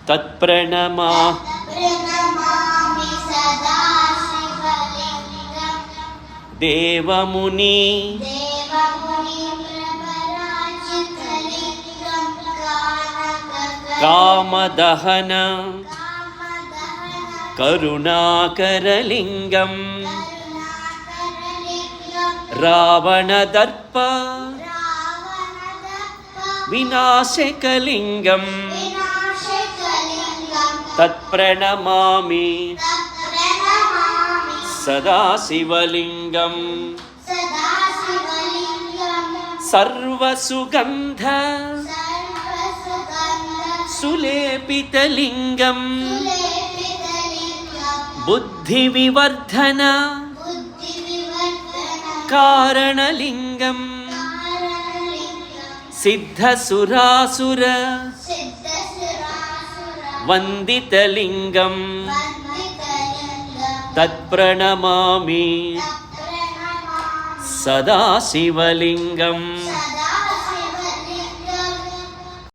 तत्प्रणमामि सदा शिवलिङ्गं देवमुनि प्रपराजितलिङ्गं कामदहन करुणाकरलिङ्गं रावणदर्प विनाशकलिङ्गं तत्प्रणमामि सदा शिवलिङ्गं सर्वसुगन्ध सुलेपितलिङ्गं बुद्धिविवर्धन कारणलिङ्गं सिद्धसुरासुर वन्दितलिङ्गं तत्प्रणमामि सदा शिवलिङ्गं